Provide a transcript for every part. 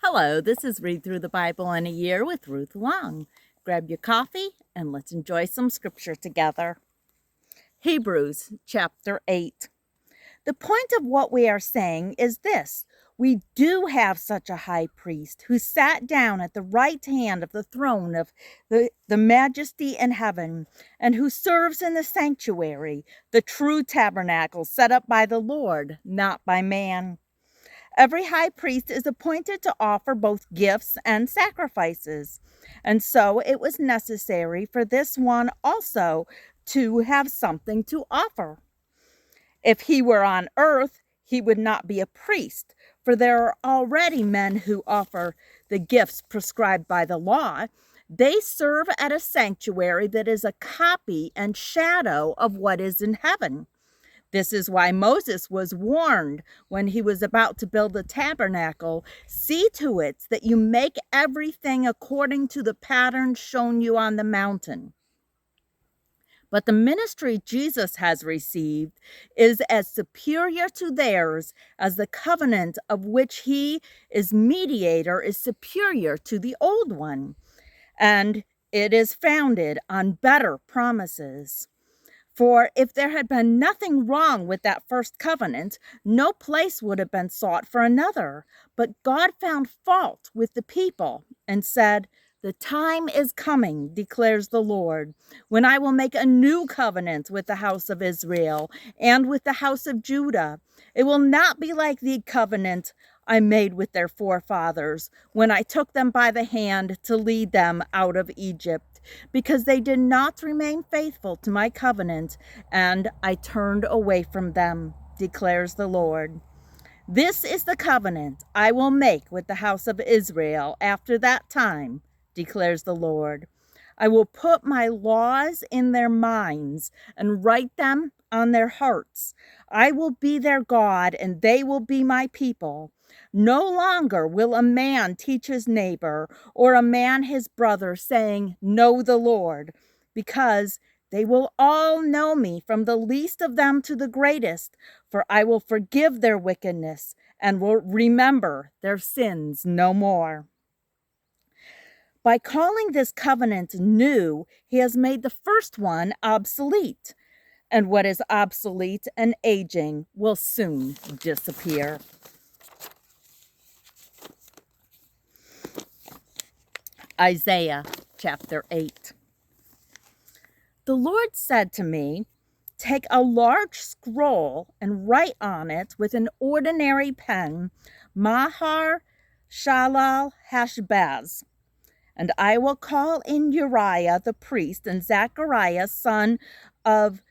Hello, this is Read Through the Bible in a Year with Ruth Long. Grab your coffee and let's enjoy some scripture together. Hebrews chapter 8. The point of what we are saying is this: we do have such a high priest who sat down at the right hand of the throne of the majesty in heaven, and who serves in the sanctuary, the true tabernacle set up by the Lord, not by man. Every high priest is appointed to offer both gifts and sacrifices, and so it was necessary for this one also to have something to offer. If he were on earth, he would not be a priest, for there are already men who offer the gifts prescribed by the law. They serve at a sanctuary that is a copy and shadow of what is in heaven. This is why Moses was warned when he was about to build the tabernacle. See to it that you make everything according to the pattern shown you on the mountain. But the ministry Jesus has received is as superior to theirs as the covenant of which he is mediator is superior to the old one, and it is founded on better promises. For if there had been nothing wrong with that first covenant, no place would have been sought for another. But God found fault with the people and said, "The time is coming, declares the Lord, when I will make a new covenant with the house of Israel and with the house of Judah. It will not be like the covenant I made with their forefathers when I took them by the hand to lead them out of Egypt, because they did not remain faithful to my covenant, and I turned away from them, declares the Lord. This is the covenant I will make with the house of Israel after that time, declares the Lord. I will put my laws in their minds and write them on their hearts. I will be their God, and they will be my people. No longer will a man teach his neighbor or a man his brother, saying, 'Know the Lord,' because they will all know me, from the least of them to the greatest, for I will forgive their wickedness and will remember their sins no more." By calling this covenant new, he has made the first one obsolete, and what is obsolete and aging will soon disappear. Isaiah chapter 8. The Lord said to me, "Take a large scroll and write on it with an ordinary pen, Mahar Shalal Hashbaz. And I will call in Uriah the priest and Zechariah son of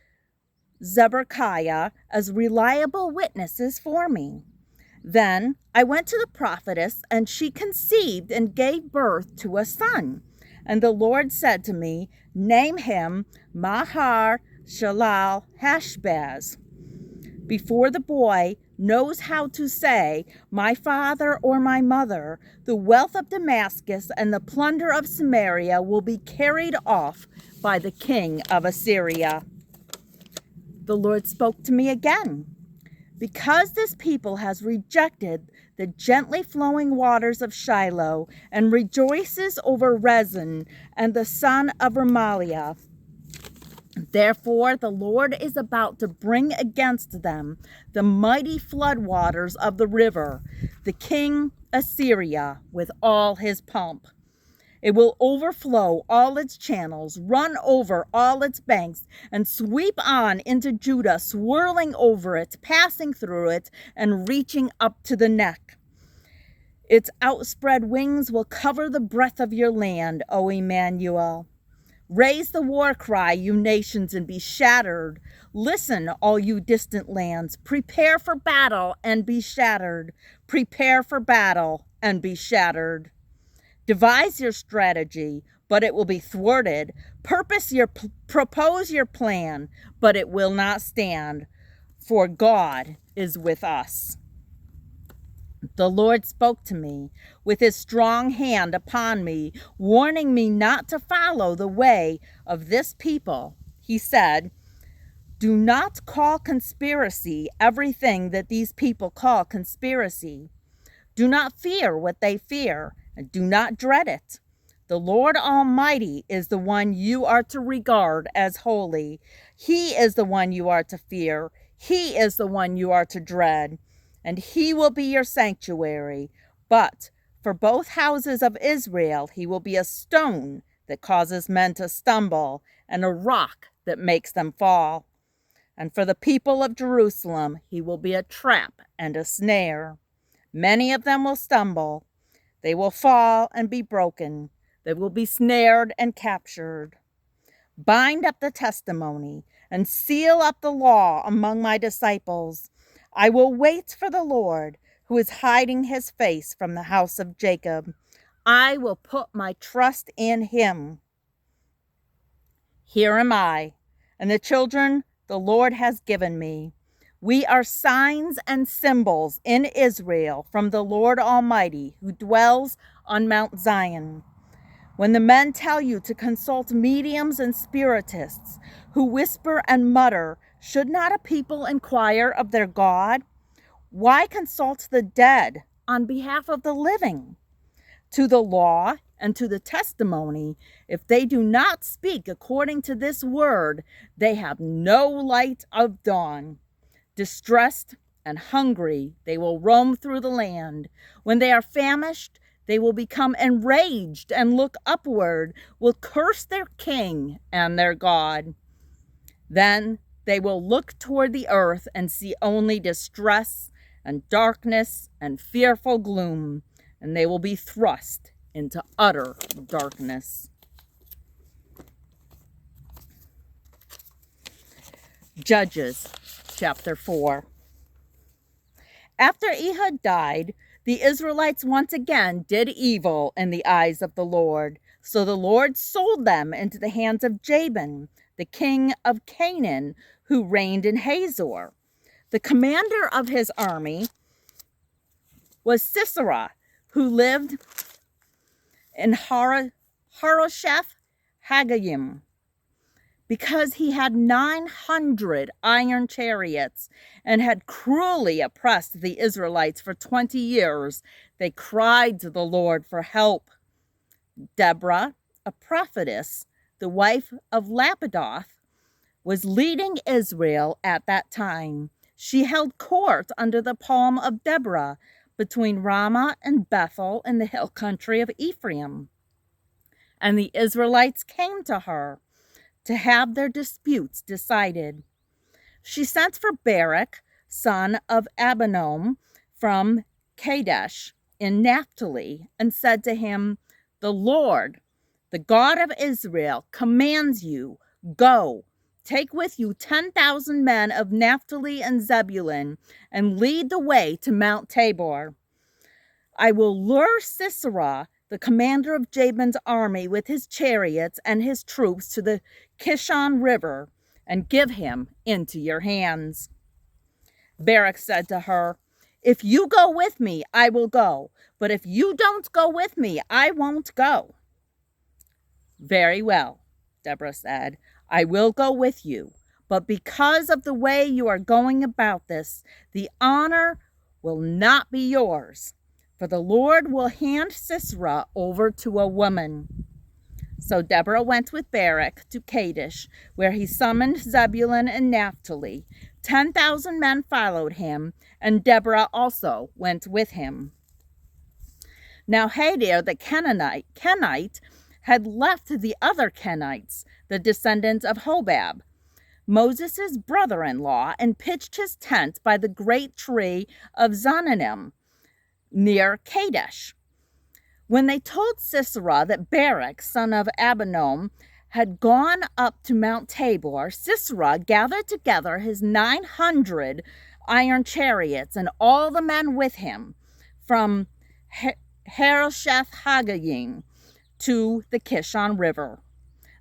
Zebekiah as reliable witnesses for me." Then I went to the prophetess, and she conceived and gave birth to a son. And the Lord said to me, "Name him Mahar Shalal Hashbaz." Before the boy knows how to say, "My father" or "my mother," the wealth of Damascus and the plunder of Samaria will be carried off by the king of Assyria. The Lord spoke to me again. Because this people has rejected the gently flowing waters of Shiloh and rejoices over Rezin and the son of Remaliah, therefore the Lord is about to bring against them the mighty floodwaters of the river, the king Assyria with all his pomp. It will overflow all its channels, run over all its banks, and sweep on into Judah, swirling over it, passing through it, and reaching up to the neck. Its outspread wings will cover the breadth of your land, O Emmanuel. Raise the war cry, you nations, and be shattered. Listen, all you distant lands. Prepare for battle and be shattered. Prepare for battle and be shattered. Devise your strategy, but it will be thwarted. Propose your plan, but it will not stand, for God is with us. The Lord spoke to me with his strong hand upon me, warning me not to follow the way of this people. He said, "Do not call conspiracy everything that these people call conspiracy. Do not fear what they fear, and do not dread it. The Lord Almighty is the one you are to regard as holy. He is the one you are to fear. He is the one you are to dread, and he will be your sanctuary. But for both houses of Israel, he will be a stone that causes men to stumble, and a rock that makes them fall. And for the people of Jerusalem, he will be a trap and a snare. Many of them will stumble. They will fall and be broken. They will be snared and captured. Bind up the testimony and seal up the law among my disciples. I will wait for the Lord, who is hiding his face from the house of Jacob. I will put my trust in him. Here am I, and the children the Lord has given me. We are signs and symbols in Israel from the Lord Almighty, who dwells on Mount Zion. When the men tell you to consult mediums and spiritists who whisper and mutter, should not a people inquire of their God? Why consult the dead on behalf of the living? To the law and to the testimony, if they do not speak according to this word, they have no light of dawn. Distressed and hungry, they will roam through the land. When they are famished, they will become enraged and look upward, will curse their king and their God. Then they will look toward the earth and see only distress and darkness and fearful gloom, and they will be thrust into utter darkness. Judges chapter 4. After Ehud died, the Israelites once again did evil in the eyes of the Lord. So the Lord sold them into the hands of Jabin, the king of Canaan, who reigned in Hazor. The commander of his army was Sisera, who lived in Harosheth Haggayim, because he had 900 iron chariots and had cruelly oppressed the Israelites for 20 years. They cried to the Lord for help. Deborah, a prophetess, the wife of Lapidoth, was leading Israel at that time. She held court under the palm of Deborah between Ramah and Bethel in the hill country of Ephraim. And the Israelites came to her to have their disputes decided. She sent for Barak, son of Abinoam, from Kadesh in Naphtali, and said to him, "The Lord, the God of Israel, commands you, go, take with you 10,000 men of Naphtali and Zebulun, and lead the way to Mount Tabor. I will lure Sisera, the commander of Jabin's army, with his chariots and his troops to the Kishon River, and give him into your hands." Barak said to her, "If you go with me, I will go. But if you don't go with me, I won't go." "Very well," Deborah said, "I will go with you. But because of the way you are going about this, the honor will not be yours. For the Lord will hand Sisera over to a woman." So Deborah went with Barak to Kadesh, where he summoned Zebulun and Naphtali. 10,000 men followed him, and Deborah also went with him. Now Hadar the Kenite had left the other Kenites, the descendants of Hobab, Moses' brother-in-law, and pitched his tent by the great tree of Zaanannim near Kadesh. When they told Sisera that Barak, son of Abinoam, had gone up to Mount Tabor, Sisera gathered together his 900 iron chariots and all the men with him from Harosheth Haggayim to the Kishon River.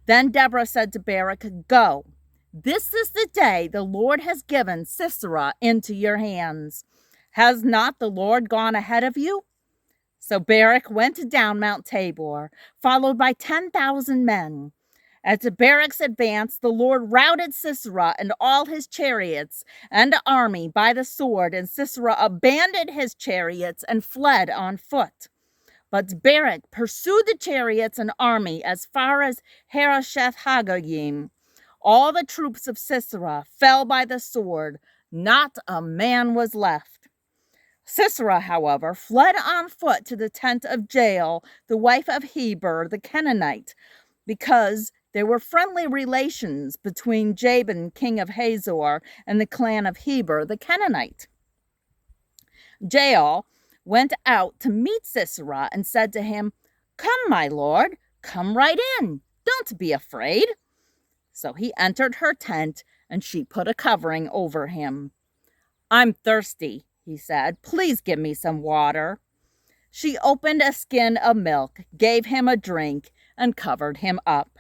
Then Deborah said to Barak, "Go. This is the day the Lord has given Sisera into your hands. Has not the Lord gone ahead of you?" So Barak went down Mount Tabor, followed by 10,000 men. As Barak's advance, the Lord routed Sisera and all his chariots and army by the sword, and Sisera abandoned his chariots and fled on foot. But Barak pursued the chariots and army as far as Harosheth Hagoyim. All the troops of Sisera fell by the sword. Not a man was left. Sisera, however, fled on foot to the tent of Jael, the wife of Heber the Canaanite, because there were friendly relations between Jabin, king of Hazor, and the clan of Heber the Canaanite. Jael went out to meet Sisera and said to him, "Come, my lord, come right in. Don't be afraid." So he entered her tent, and she put a covering over him. "I'm thirsty," he said. "Please give me some water." She opened a skin of milk, gave him a drink, and covered him up.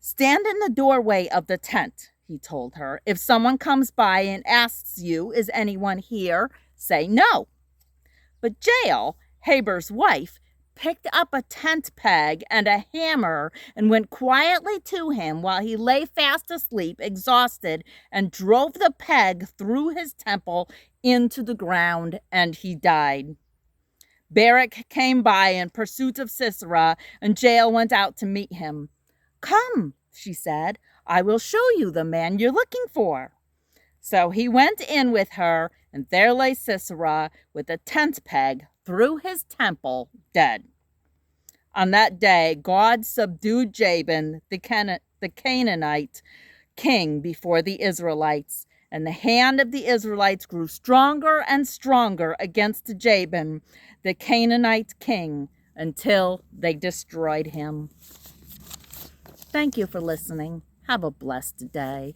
"Stand in the doorway of the tent," he told her. "If someone comes by and asks you, 'Is anyone here?' say no." But Jael, Heber's wife, picked up a tent peg and a hammer and went quietly to him while he lay fast asleep, exhausted, and drove the peg through his temple into the ground, and he died. Barak came by in pursuit of Sisera, and Jael went out to meet him. "Come," she said, "I will show you the man you're looking for." So he went in with her, and there lay Sisera with a tent peg through his temple, dead. On that day, God subdued Jabin, the Canaanite king, before the Israelites, and the hand of the Israelites grew stronger and stronger against Jabin, the Canaanite king, until they destroyed him. Thank you for listening. Have a blessed day.